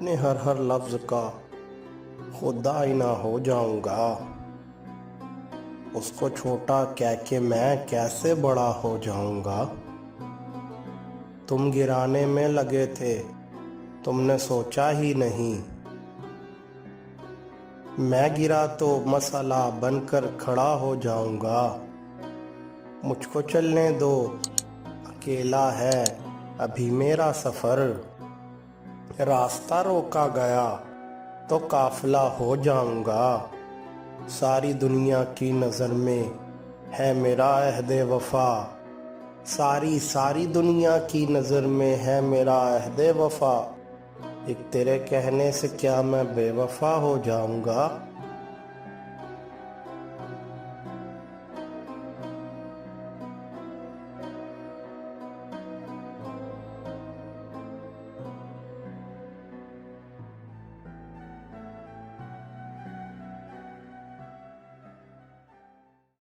अपने हर हर लफ्ज़ का खुदा ही ना हो जाऊंगा। उसको छोटा कह के मैं कैसे बड़ा हो जाऊंगा। तुम गिराने में लगे थे, तुमने सोचा ही नहीं। मैं गिरा तो मसला बनकर खड़ा हो जाऊंगा। मुझको चलने दो, अकेला है अभी मेरा सफ़र। रास्ता रोका गया तो काफिला हो जाऊंगा। सारी दुनिया की नज़र में है मेरा अहदे वफा। सारी सारी दुनिया की नज़र में है मेरा अहदे वफा। एक तेरे कहने से क्या मैं बेवफा हो जाऊंगा।